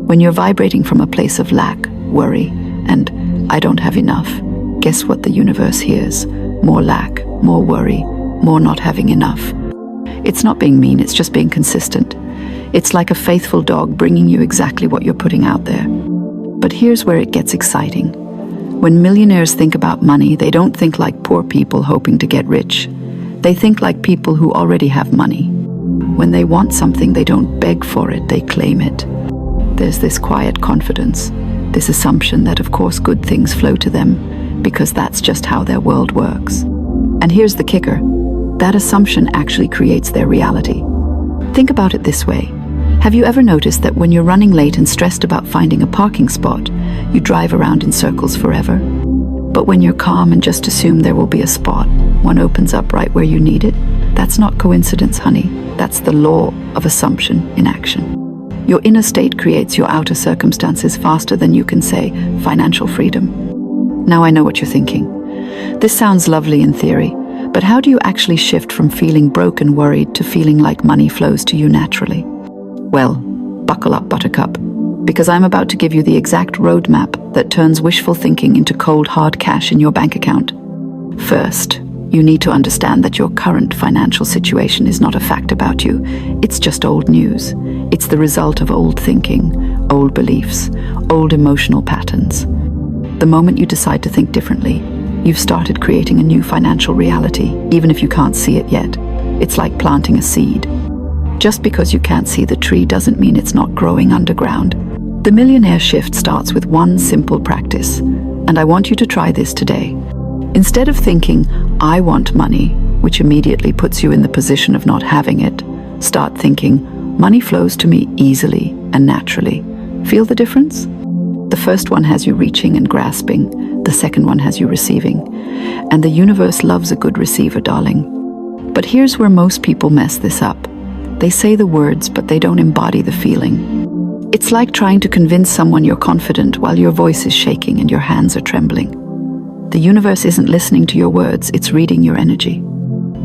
When you're vibrating from a place of lack, worry, and I don't have enough, guess what the universe hears? More lack, more worry, more not having enough. It's not being mean, it's just being consistent. It's like a faithful dog bringing you exactly what you're putting out there. But here's where it gets exciting. When millionaires think about money, they don't think like poor people hoping to get rich. They think like people who already have money. When they want something, they don't beg for it, they claim it. There's this quiet confidence, this assumption that of course good things flow to them, because that's just how their world works. And here's the kicker. That assumption actually creates their reality. Think about it this way. Have you ever noticed that when you're running late and stressed about finding a parking spot, you drive around in circles forever? But when you're calm and just assume there will be a spot, one opens up right where you need it? That's not coincidence, honey. That's the law of assumption in action. Your inner state creates your outer circumstances faster than you can say financial freedom. Now I know what you're thinking. This sounds lovely in theory, but how do you actually shift from feeling broke and worried to feeling like money flows to you naturally? Well, buckle up, Buttercup, because I'm about to give you the exact roadmap that turns wishful thinking into cold, hard cash in your bank account. First, you need to understand that your current financial situation is not a fact about you. It's just old news. It's the result of old thinking, old beliefs, old emotional patterns. The moment you decide to think differently, you've started creating a new financial reality, even if you can't see it yet. It's like planting a seed. Just because you can't see the tree doesn't mean it's not growing underground. The millionaire shift starts with one simple practice, and I want you to try this today. Instead of thinking, I want money, which immediately puts you in the position of not having it, start thinking, money flows to me easily and naturally. Feel the difference? The first one has you reaching and grasping, the second one has you receiving. And the universe loves a good receiver, darling. But here's where most people mess this up. They say the words, but they don't embody the feeling. It's like trying to convince someone you're confident while your voice is shaking and your hands are trembling. The universe isn't listening to your words, it's reading your energy.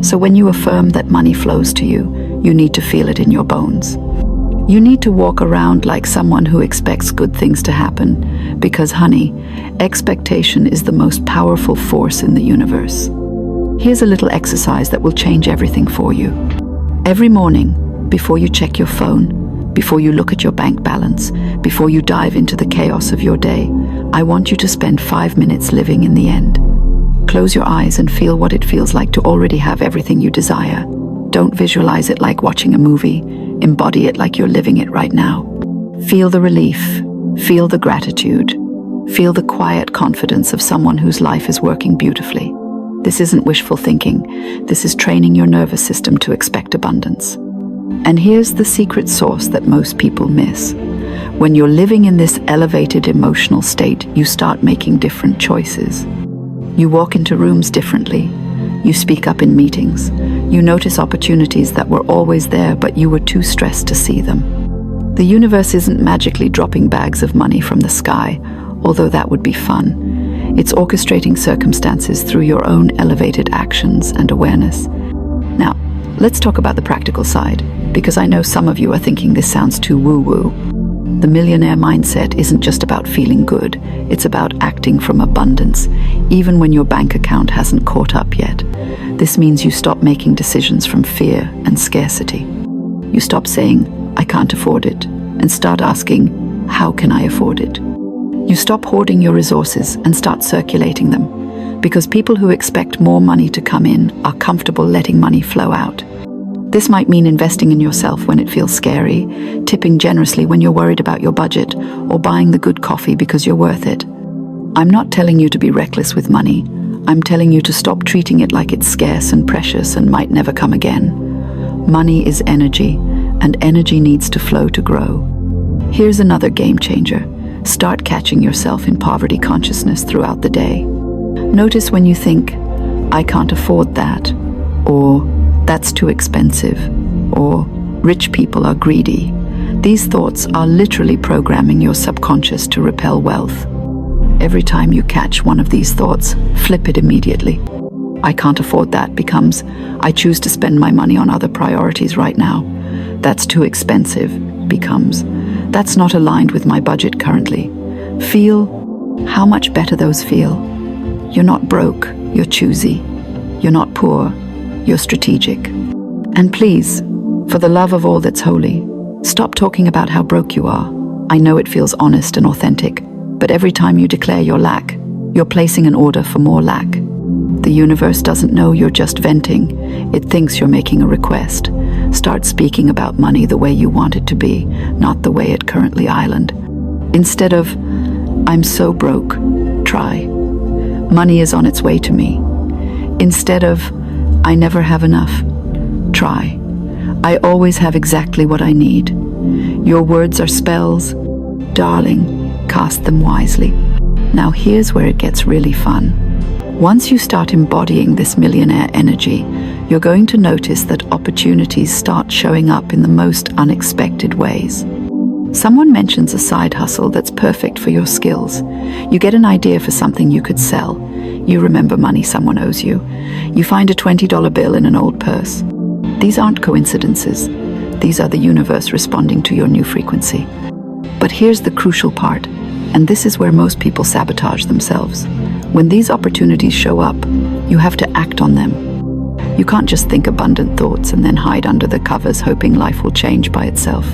So when you affirm that money flows to you, you need to feel it in your bones. You need to walk around like someone who expects good things to happen, because, honey, expectation is the most powerful force in the universe. Here's a little exercise that will change everything for you. Every morning, before you check your phone, before you look at your bank balance, before you dive into the chaos of your day, I want you to spend 5 minutes living in the end. Close your eyes and feel what it feels like to already have everything you desire. Don't visualize it like watching a movie. Embody it like you're living it right now. Feel the relief. Feel the gratitude. Feel the quiet confidence of someone whose life is working beautifully. This isn't wishful thinking. This is training your nervous system to expect abundance. And here's the secret sauce that most people miss. When you're living in this elevated emotional state, you start making different choices. You walk into rooms differently. You speak up in meetings. You notice opportunities that were always there, but you were too stressed to see them. The universe isn't magically dropping bags of money from the sky, although that would be fun. It's orchestrating circumstances through your own elevated actions and awareness. Now, let's talk about the practical side, because I know some of you are thinking this sounds too woo-woo. The millionaire mindset isn't just about feeling good, it's about acting from abundance, even when your bank account hasn't caught up yet. This means you stop making decisions from fear and scarcity. You stop saying, I can't afford it, and start asking, how can I afford it? You stop hoarding your resources and start circulating them, because people who expect more money to come in are comfortable letting money flow out. This might mean investing in yourself when it feels scary, tipping generously when you're worried about your budget, or buying the good coffee because you're worth it. I'm not telling you to be reckless with money. I'm telling you to stop treating it like it's scarce and precious and might never come again. Money is energy, and energy needs to flow to grow. Here's another game changer. Start catching yourself in poverty consciousness throughout the day. Notice when you think, I can't afford that, or that's too expensive, or rich people are greedy. These thoughts are literally programming your subconscious to repel wealth. Every time you catch one of these thoughts, flip it immediately. I can't afford that becomes, I choose to spend my money on other priorities right now. That's too expensive becomes, That's not aligned with my budget currently. Feel how much better those feel. You're not broke, you're choosy. You're not poor, you're strategic. And please, for the love of all that's holy, stop talking about how broke you are. I know it feels honest and authentic, but every time you declare your lack, you're placing an order for more lack. The universe doesn't know you're just venting. It thinks you're making a request. Start speaking about money the way you want it to be, not the way it currently island. Instead of, I'm so broke, try, money is on its way to me. Instead of, I never have enough, try, I always have exactly what I need. Your words are spells. Darling, cast them wisely. Now here's where it gets really fun. Once you start embodying this millionaire energy, you're going to notice that opportunities start showing up in the most unexpected ways. Someone mentions a side hustle that's perfect for your skills. You get an idea for something you could sell. You remember money someone owes you. You find a $20 bill in an old purse. These aren't coincidences. These are the universe responding to your new frequency. But here's the crucial part, and this is where most people sabotage themselves. When these opportunities show up, you have to act on them. You can't just think abundant thoughts and then hide under the covers hoping life will change by itself.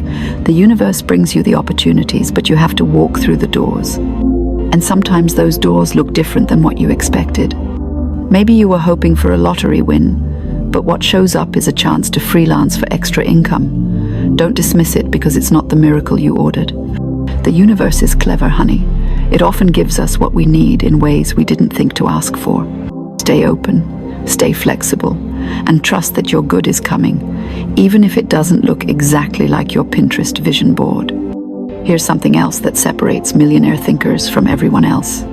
The universe brings you the opportunities, but you have to walk through the doors. And sometimes those doors look different than what you expected. Maybe you were hoping for a lottery win, but what shows up is a chance to freelance for extra income. Don't dismiss it because it's not the miracle you ordered. The universe is clever, honey. It often gives us what we need in ways we didn't think to ask for. Stay open, stay flexible, and trust that your good is coming, even if it doesn't look exactly like your Pinterest vision board. Here's something else that separates millionaire thinkers from everyone else.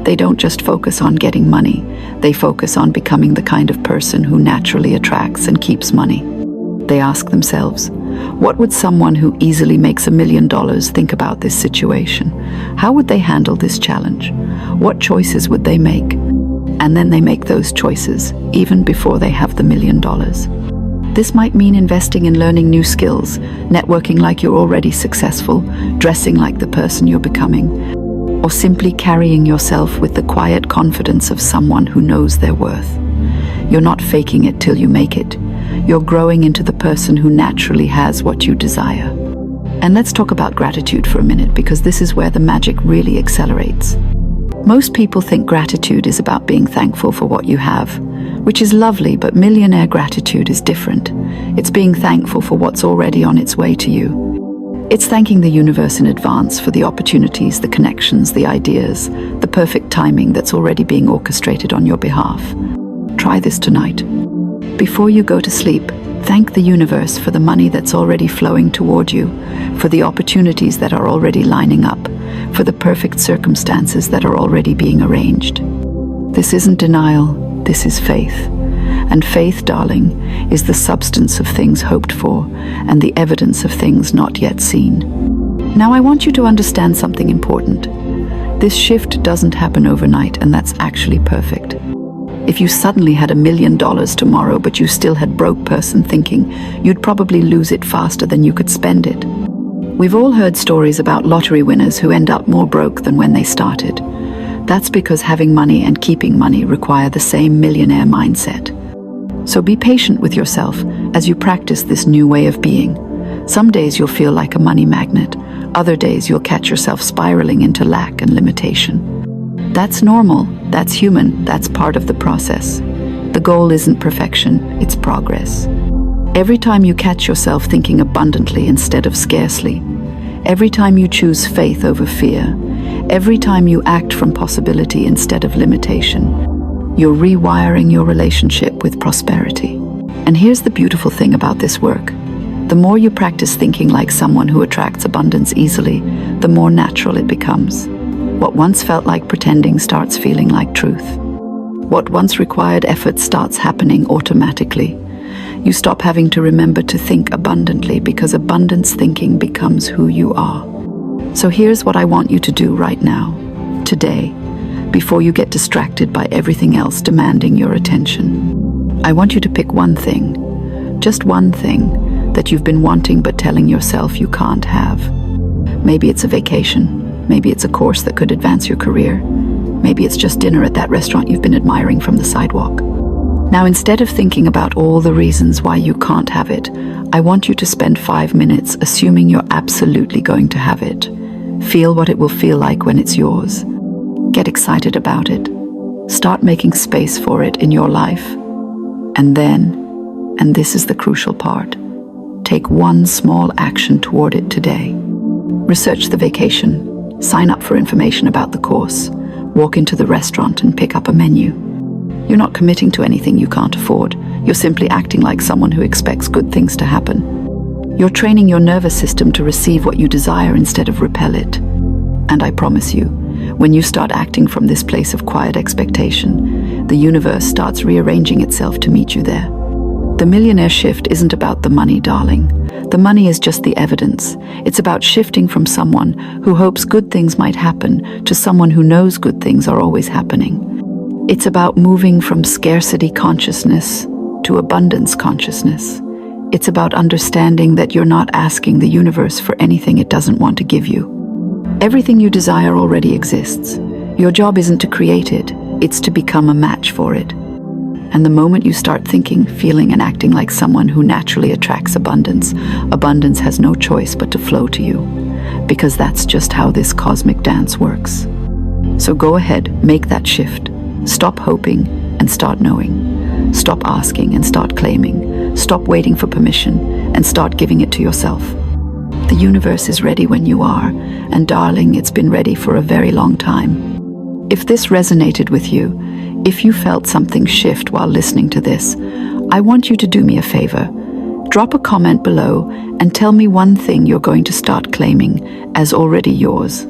They don't just focus on getting money, they focus on becoming the kind of person who naturally attracts and keeps money. They ask themselves, what would someone who easily makes $1 million think about this situation? How would they handle this challenge? What choices would they make? And then they make those choices, even before they have the $1 million. This might mean investing in learning new skills, networking like you're already successful, dressing like the person you're becoming, or simply carrying yourself with the quiet confidence of someone who knows their worth. You're not faking it till you make it. You're growing into the person who naturally has what you desire. And let's talk about gratitude for a minute, because this is where the magic really accelerates. Most people think gratitude is about being thankful for what you have, which is lovely, but millionaire gratitude is different. It's being thankful for what's already on its way to you. It's thanking the universe in advance for the opportunities, the connections, the ideas, the perfect timing that's already being orchestrated on your behalf. Try this tonight. Before you go to sleep, thank the universe for the money that's already flowing toward you, for the opportunities that are already lining up, for the perfect circumstances that are already being arranged. This isn't denial, this is faith. And faith, darling, is the substance of things hoped for and the evidence of things not yet seen. Now I want you to understand something important. This shift doesn't happen overnight, and that's actually perfect. If you suddenly had $1 million tomorrow, but you still had broke person thinking, you'd probably lose it faster than you could spend it. We've all heard stories about lottery winners who end up more broke than when they started. That's because having money and keeping money require the same millionaire mindset. So be patient with yourself as you practice this new way of being. Some days you'll feel like a money magnet. Other days you'll catch yourself spiraling into lack and limitation. That's normal, that's human, that's part of the process. The goal isn't perfection, it's progress. Every time you catch yourself thinking abundantly instead of scarcely, every time you choose faith over fear, every time you act from possibility instead of limitation, you're rewiring your relationship with prosperity. And here's the beautiful thing about this work. The more you practice thinking like someone who attracts abundance easily, the more natural it becomes. What once felt like pretending starts feeling like truth. What once required effort starts happening automatically. You stop having to remember to think abundantly because abundance thinking becomes who you are. So here's what I want you to do right now, today, before you get distracted by everything else demanding your attention. I want you to pick one thing, just one thing, that you've been wanting but telling yourself you can't have. Maybe it's a vacation. Maybe it's a course that could advance your career. Maybe it's just dinner at that restaurant you've been admiring from the sidewalk. Now, instead of thinking about all the reasons why you can't have it, I want you to spend 5 minutes assuming you're absolutely going to have it. Feel what it will feel like when it's yours. Get excited about it. Start making space for it in your life. And then, and this is the crucial part, take one small action toward it today. Research the vacation. Sign up for information about the course. Walk into the restaurant and pick up a menu. You're not committing to anything you can't afford. You're simply acting like someone who expects good things to happen. You're training your nervous system to receive what you desire instead of repel it. And I promise you, when you start acting from this place of quiet expectation, the universe starts rearranging itself to meet you there. The millionaire shift isn't about the money, darling. The money is just the evidence. It's about shifting from someone who hopes good things might happen to someone who knows good things are always happening. It's about moving from scarcity consciousness to abundance consciousness. It's about understanding that you're not asking the universe for anything it doesn't want to give you. Everything you desire already exists. Your job isn't to create it, it's to become a match for it. And the moment you start thinking, feeling, and acting like someone who naturally attracts abundance, abundance has no choice but to flow to you. Because that's just how this cosmic dance works. So go ahead, make that shift. Stop hoping and start knowing. Stop asking and start claiming. Stop waiting for permission and start giving it to yourself. The universe is ready when you are, and darling, it's been ready for a very long time. If this resonated with you, if you felt something shift while listening to this, I want you to do me a favor. Drop a comment below and tell me one thing you're going to start claiming as already yours.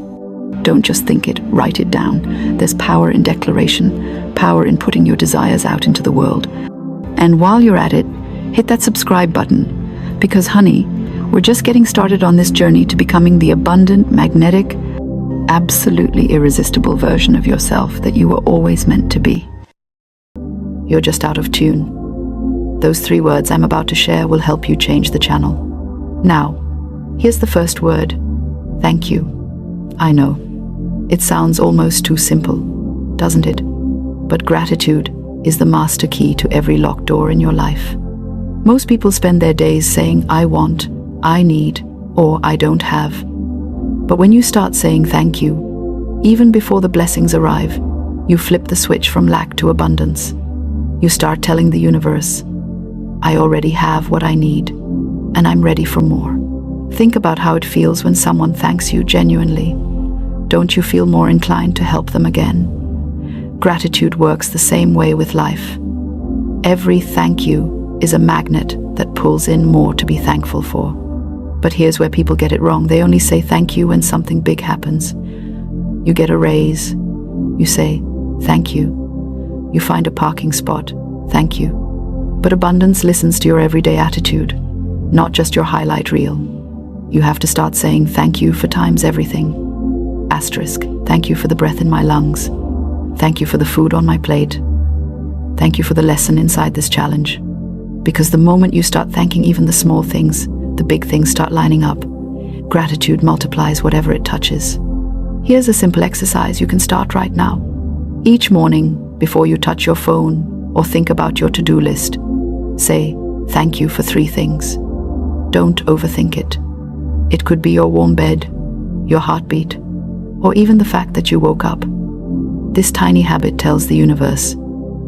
Don't just think it, write it down. There's power in declaration, power in putting your desires out into the world. And while you're at it, hit that subscribe button, because honey, we're just getting started on this journey to becoming the abundant, magnetic, absolutely irresistible version of yourself that you were always meant to be. You're just out of tune. Those 3 words I'm about to share will help you change the channel. Now, here's the first word. Thank you. I know. It sounds almost too simple, doesn't it? But gratitude is the master key to every locked door in your life. Most people spend their days saying, I want, I need, or I don't have. But when you start saying thank you, even before the blessings arrive, you flip the switch from lack to abundance. You start telling the universe, I already have what I need, and I'm ready for more. Think about how it feels when someone thanks you genuinely. Don't you feel more inclined to help them again? Gratitude works the same way with life. Every thank you is a magnet that pulls in more to be thankful for. But here's where people get it wrong. They only say thank you when something big happens. You get a raise. You say, thank you. You find a parking spot. Thank you. But abundance listens to your everyday attitude, not just your highlight reel. You have to start saying thank you for times everything. Asterisk, thank you for the breath in my lungs. Thank you for the food on my plate. Thank you for the lesson inside this challenge. Because the moment you start thanking even the small things, the big things start lining up. Gratitude multiplies whatever it touches. Here's a simple exercise you can start right now. Each morning, before you touch your phone or think about your to-do list, say thank you for 3 things. Don't overthink it. It could be your warm bed, your heartbeat, or even the fact that you woke up. This tiny habit tells the universe,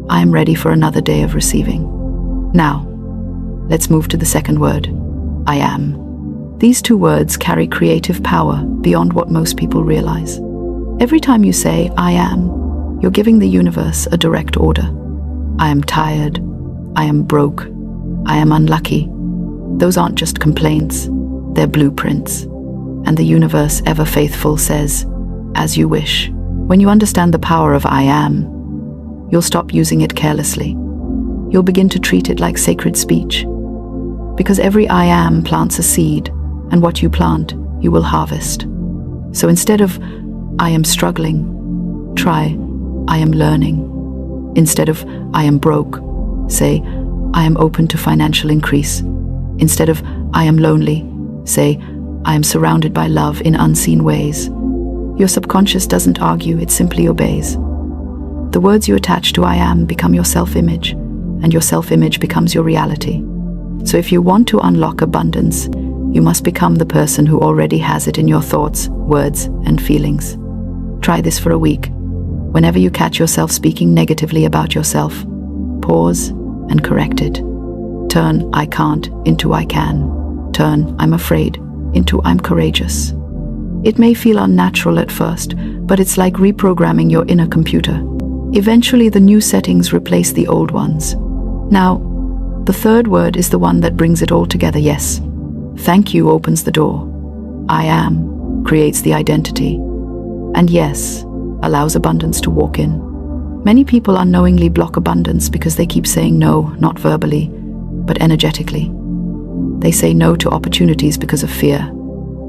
I am ready for another day of receiving. Now, let's move to the second word. I am. These 2 words carry creative power beyond what most people realize. Every time you say, I am, you're giving the universe a direct order. I am tired. I am broke. I am unlucky. Those aren't just complaints. They're blueprints. And the universe, ever faithful, says, as you wish. When you understand the power of I am, you'll stop using it carelessly. You'll begin to treat it like sacred speech. Because every I am plants a seed, and what you plant, you will harvest. So instead of, I am struggling, try, I am learning. Instead of, I am broke, say, I am open to financial increase. Instead of, I am lonely, say, I am surrounded by love in unseen ways. Your subconscious doesn't argue, it simply obeys. The words you attach to I am become your self-image, and your self-image becomes your reality. So if you want to unlock abundance, you must become the person who already has it in your thoughts, words, and feelings. Try this for a week. Whenever you catch yourself speaking negatively about yourself, pause and correct it. Turn I can't into I can. Turn I'm afraid into I'm courageous. It may feel unnatural at first, but it's like reprogramming your inner computer. Eventually, the new settings replace the old ones. Now, the third word is the one that brings it all together. Yes. Thank you opens the door. I am creates the identity. And yes allows abundance to walk in. Many people unknowingly block abundance because they keep saying no, not verbally, but energetically. They say no to opportunities because of fear,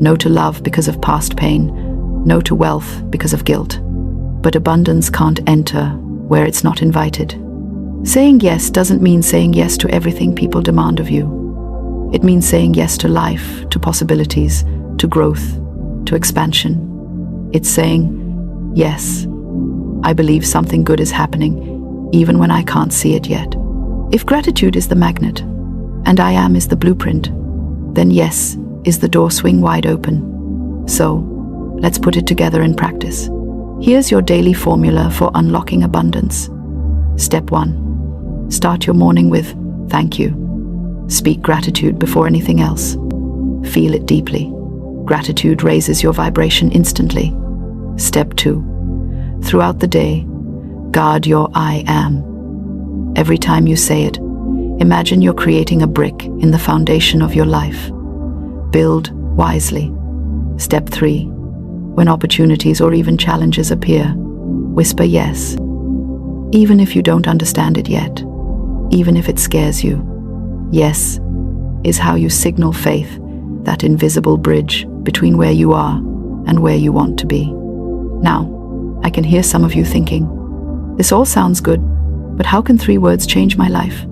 no to love because of past pain, no to wealth because of guilt. But abundance can't enter where it's not invited. Saying yes doesn't mean saying yes to everything people demand of you. It means saying yes to life, to possibilities, to growth, to expansion. It's saying, yes, I believe something good is happening, even when I can't see it yet. If gratitude is the magnet, and I am is the blueprint, then yes is the door swing wide open. So, let's put it together in practice. Here's your daily formula for unlocking abundance. Step 1. Start your morning with thank you. Speak gratitude before anything else. Feel it deeply. Gratitude raises your vibration instantly. Step 2. Throughout the day, guard your I am. Every time you say it, imagine you're creating a brick in the foundation of your life. Build wisely. Step 3. When opportunities or even challenges appear, whisper yes. Even if you don't understand it yet, even if it scares you. Yes is how you signal faith, that invisible bridge between where you are and where you want to be. Now, I can hear some of you thinking, this all sounds good, but how can 3 words change my life?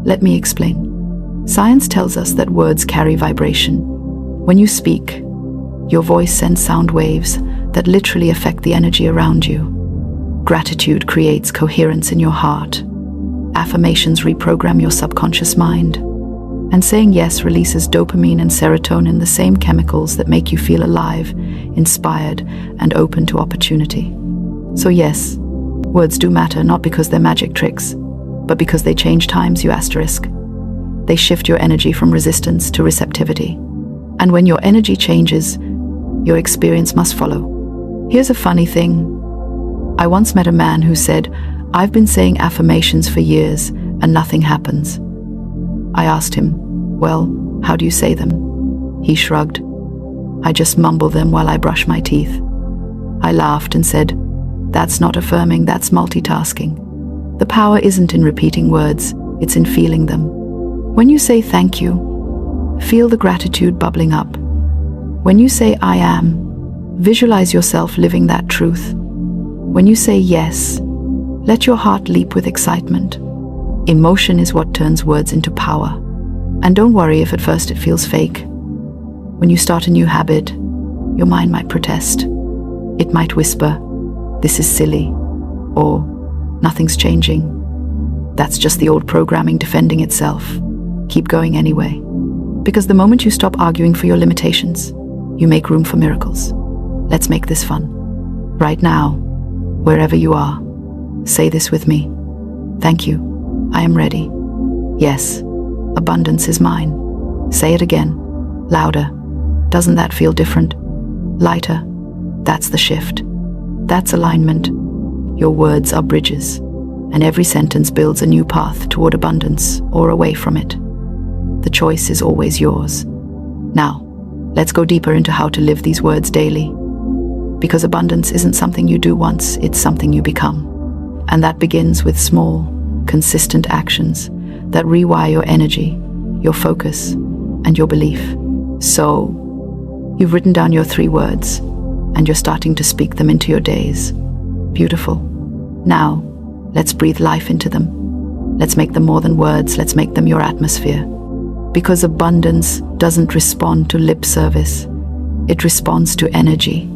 Let me explain. Science tells us that words carry vibration. When you speak, your voice sends sound waves that literally affect the energy around you. Gratitude creates coherence in your heart. Affirmations reprogram your subconscious mind. And saying yes releases dopamine and serotonin, the same chemicals that make you feel alive, inspired, and open to opportunity. So yes, words do matter, not because they're magic tricks, but because they change times you asterisk. They shift your energy from resistance to receptivity. And when your energy changes, your experience must follow. Here's a funny thing. I once met a man who said, I've been saying affirmations for years and nothing happens. I asked him, well, how do you say them? He shrugged. I just mumble them while I brush my teeth. I laughed and said, that's not affirming, that's multitasking. The power isn't in repeating words, it's in feeling them. When you say thank you, feel the gratitude bubbling up. When you say I am, visualize yourself living that truth. When you say yes, let your heart leap with excitement. Emotion is what turns words into power. And don't worry if at first it feels fake. When you start a new habit, your mind might protest. It might whisper, this is silly, or nothing's changing. That's just the old programming defending itself. Keep going anyway. Because the moment you stop arguing for your limitations, you make room for miracles. Let's make this fun. Right now, wherever you are, say this with me. Thank you. I am ready. Yes, abundance is mine. Say it again, louder. Doesn't that feel different? Lighter. That's the shift. That's alignment. Your words are bridges, and every sentence builds a new path toward abundance or away from it. The choice is always yours. Now, let's go deeper into how to live these words daily. Because abundance isn't something you do once, it's something you become. And that begins with small, consistent actions that rewire your energy, your focus, and your belief. So, you've written down your 3 words, and you're starting to speak them into your days. Beautiful. Now, let's breathe life into them. Let's make them more than words, let's make them your atmosphere. Because abundance doesn't respond to lip service, It responds to energy.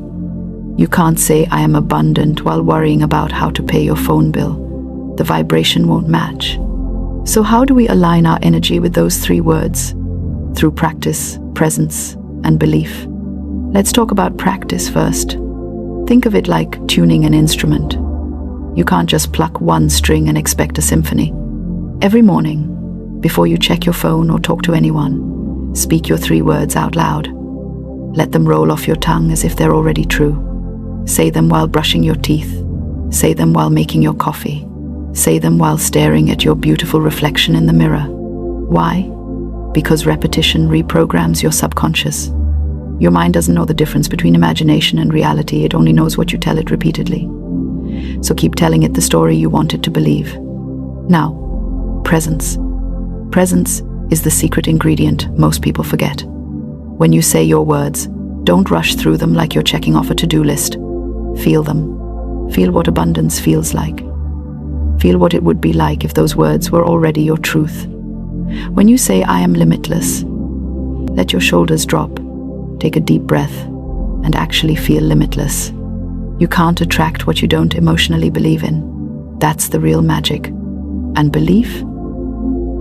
You can't say I am abundant while worrying about how to pay your phone bill. The vibration won't match. So how do we align our energy with those 3 words? Through practice, presence, and belief. Let's talk about practice first. Think of it like tuning an instrument. You can't just pluck one string and expect a symphony. Every morning, before you check your phone or talk to anyone, speak your 3 words out loud. Let them roll off your tongue as if they're already true. Say them while brushing your teeth. Say them while making your coffee. Say them while staring at your beautiful reflection in the mirror. Why? Because repetition reprograms your subconscious. Your mind doesn't know the difference between imagination and reality. It only knows what you tell it repeatedly. So keep telling it the story you want it to believe. Now, presence. Presence is the secret ingredient most people forget. When you say your words, don't rush through them like you're checking off a to-do list. Feel them. Feel what abundance feels like. Feel what it would be like if those words were already your truth. When you say, I am limitless, let your shoulders drop. Take a deep breath and actually feel limitless. You can't attract what you don't emotionally believe in. That's the real magic. And belief?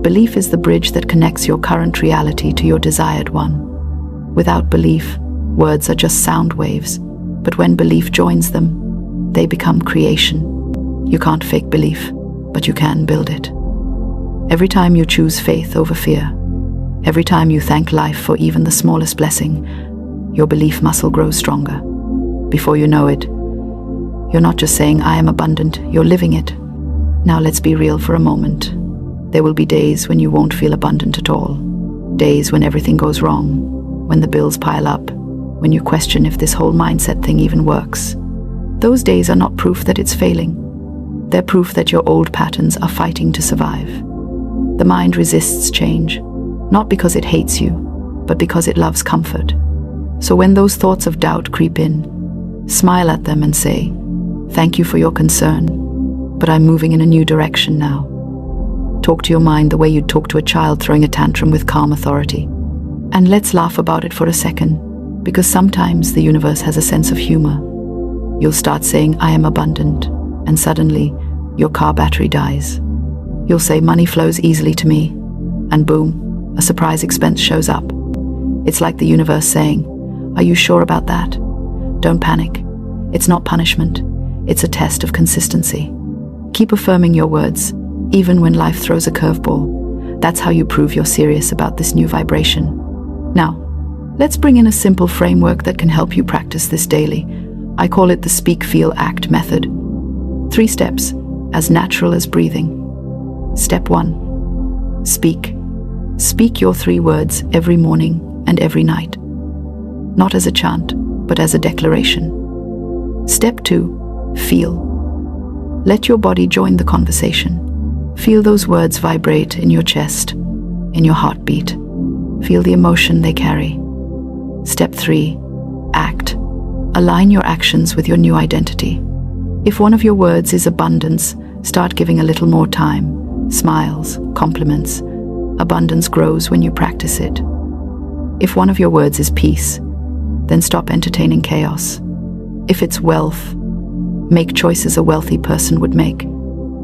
Belief is the bridge that connects your current reality to your desired one. Without belief, words are just sound waves. But when belief joins them, they become creation. You can't fake belief, but you can build it. Every time you choose faith over fear, every time you thank life for even the smallest blessing, your belief muscle grows stronger. Before you know it, you're not just saying, I am abundant, you're living it. Now let's be real for a moment. There will be days when you won't feel abundant at all. Days when everything goes wrong, when the bills pile up, when you question if this whole mindset thing even works. Those days are not proof that it's failing. They're proof that your old patterns are fighting to survive. The mind resists change, not because it hates you, but because it loves comfort. So when those thoughts of doubt creep in, smile at them and say, thank you for your concern, but I'm moving in a new direction now. Talk to your mind the way you'd talk to a child throwing a tantrum with calm authority. And let's laugh about it for a second, because sometimes the universe has a sense of humor. You'll start saying, I am abundant, and suddenly, your car battery dies. You'll say, money flows easily to me, and boom, a surprise expense shows up. It's like the universe saying, are you sure about that? Don't panic. It's not punishment. It's a test of consistency. Keep affirming your words, even when life throws a curveball. That's how you prove you're serious about this new vibration. Now, let's bring in a simple framework that can help you practice this daily. I call it the Speak, Feel, Act method. 3 steps, as natural as breathing. Step 1. Speak. Speak your 3 words every morning and every night. Not as a chant, but as a declaration. Step 2. Feel. Let your body join the conversation. Feel those words vibrate in your chest, in your heartbeat. Feel the emotion they carry. Step 3. Act. Align your actions with your new identity. If one of your words is abundance, start giving a little more time. Smiles, compliments. Abundance grows when you practice it. If one of your words is peace, then stop entertaining chaos. If it's wealth, make choices a wealthy person would make,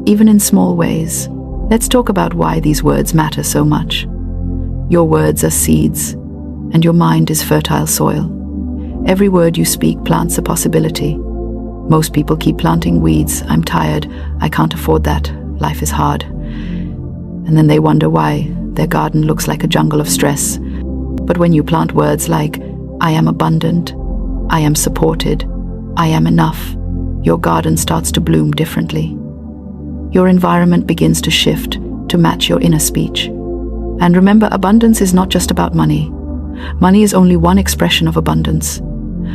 even in small ways. Let's talk about why these words matter so much. Your words are seeds, and your mind is fertile soil. Every word you speak plants a possibility. Most people keep planting weeds. I'm tired, I can't afford that, life is hard. And then they wonder why their garden looks like a jungle of stress. But when you plant words like, I am abundant, I am supported, I am enough, your garden starts to bloom differently. Your environment begins to shift to match your inner speech. And remember, abundance is not just about money. Money is only one expression of abundance.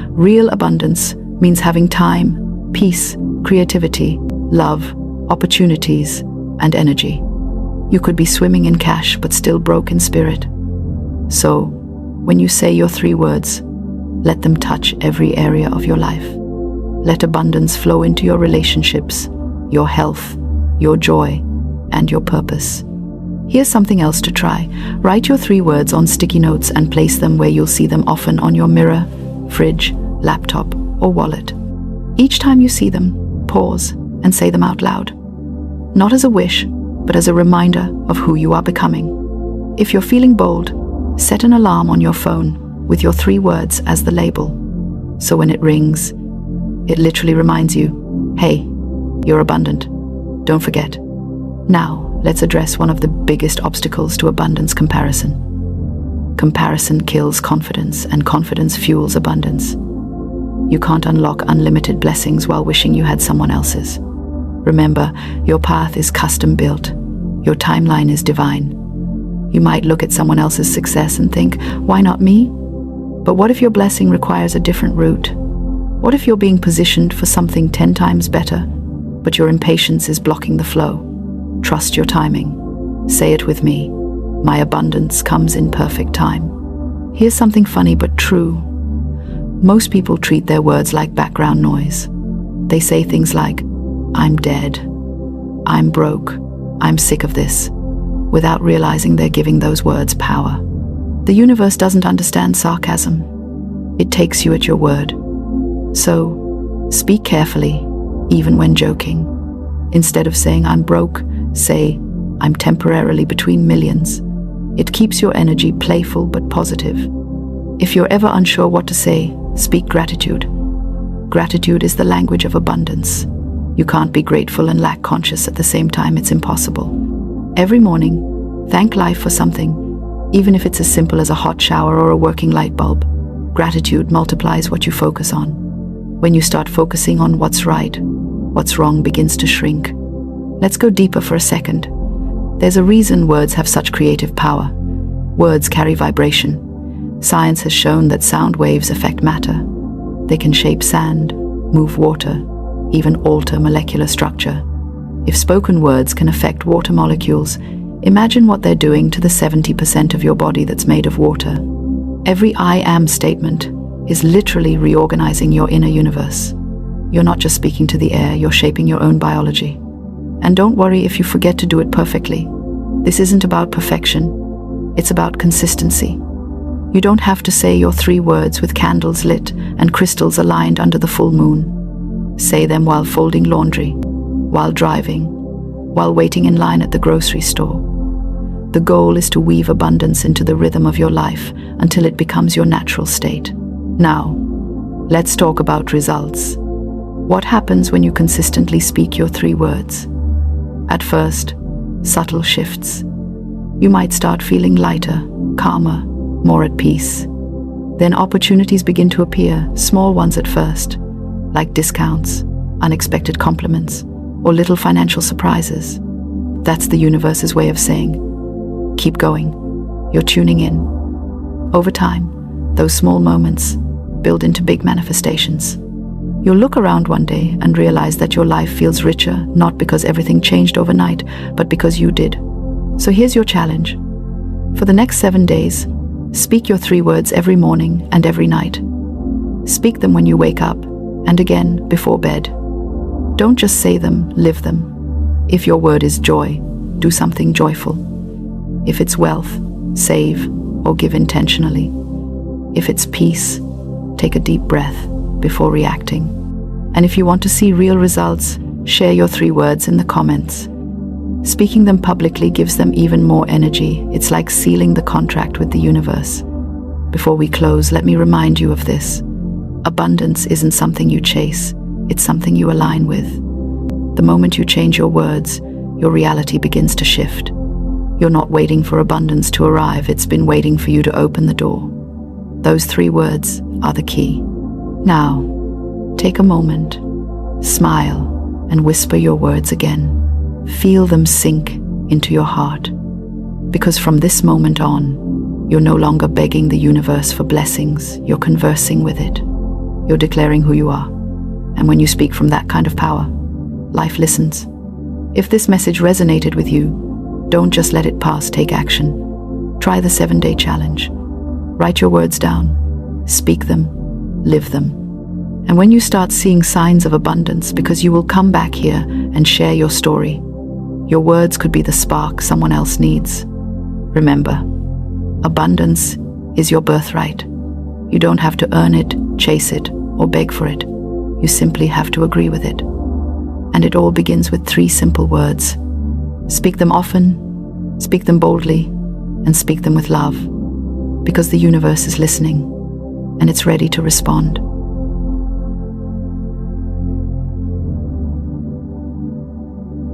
Real abundance means having time, peace, creativity, love, opportunities, and energy. You could be swimming in cash but still broke in spirit. So, when you say your 3 words, let them touch every area of your life. Let abundance flow into your relationships, your health, your joy, and your purpose. Here's something else to try. Write your 3 words on sticky notes and place them where you'll see them often, on your mirror, fridge, laptop, or wallet. Each time you see them, pause and say them out loud. Not as a wish, but as a reminder of who you are becoming. If you're feeling bold, set an alarm on your phone with your 3 words as the label. So when it rings, it literally reminds you, hey, you're abundant. Don't forget. Now, let's address one of the biggest obstacles to abundance: comparison. Comparison kills confidence, and confidence fuels abundance. You can't unlock unlimited blessings while wishing you had someone else's. Remember, your path is custom built. Your timeline is divine. You might look at someone else's success and think, why not me? But what if your blessing requires a different route? What if you're being positioned for something 10 times better, but your impatience is blocking the flow? Trust your timing. Say it with me. My abundance comes in perfect time. Here's something funny but true. Most people treat their words like background noise. They say things like, I'm dead, I'm broke, I'm sick of this, without realizing they're giving those words power. The universe doesn't understand sarcasm. It takes you at your word. So, speak carefully, even when joking. Instead of saying I'm broke, say I'm temporarily between millions. It keeps your energy playful but positive. If you're ever unsure what to say, speak gratitude. Gratitude is the language of abundance. You can't be grateful and lack conscious at the same time. It's impossible. Every morning, thank life for something, even if it's as simple as a hot shower or a working light bulb. Gratitude multiplies what you focus on. When you start focusing on what's right, what's wrong begins to shrink. Let's go deeper for a second. There's a reason words have such creative power. Words carry vibration. Science has shown that sound waves affect matter. They can shape sand, move water, even alter molecular structure. If spoken words can affect water molecules, imagine what they're doing to the 70% of your body that's made of water. Every I am statement is literally reorganizing your inner universe. You're not just speaking to the air, you're shaping your own biology. And don't worry if you forget to do it perfectly. This isn't about perfection, it's about consistency. You don't have to say your 3 words with candles lit and crystals aligned under the full moon. Say them while folding laundry, while driving, while waiting in line at the grocery store. The goal is to weave abundance into the rhythm of your life until it becomes your natural state. Now, let's talk about results. What happens when you consistently speak your 3 words? At first, subtle shifts. You might start feeling lighter, calmer, more at peace. Then opportunities begin to appear, small ones at first, like discounts, unexpected compliments, or little financial surprises. That's the universe's way of saying, keep going, you're tuning in. Over time, those small moments build into big manifestations. You'll look around one day and realize that your life feels richer, not because everything changed overnight, but because you did. So here's your challenge. For the next 7 days, speak your 3 words every morning and every night. Speak them when you wake up, and again before bed. Don't just say them, live them. If your word is joy, do something joyful. If it's wealth, save or give intentionally. If it's peace, take a deep breath before reacting. And if you want to see real results, share your 3 words in the comments. Speaking them publicly gives them even more energy. It's like sealing the contract with the universe. Before we close, let me remind you of this. Abundance isn't something you chase, it's something you align with. The moment you change your words, your reality begins to shift. You're not waiting for abundance to arrive, it's been waiting for you to open the door. Those 3 words are the key. Now, take a moment, smile, and whisper your words again. Feel them sink into your heart. Because from this moment on, you're no longer begging the universe for blessings, you're conversing with it. You're declaring who you are. And when you speak from that kind of power, life listens. If this message resonated with you, don't just let it pass, take action. Try the 7-day challenge. Write your words down, speak them, live them. And when you start seeing signs of abundance, because you will come back here and share your story, your words could be the spark someone else needs. Remember, abundance is your birthright. You don't have to earn it, chase it, or beg for it. You simply have to agree with it. And it all begins with 3 simple words. Speak them often, speak them boldly, and speak them with love. Because the universe is listening, and it's ready to respond.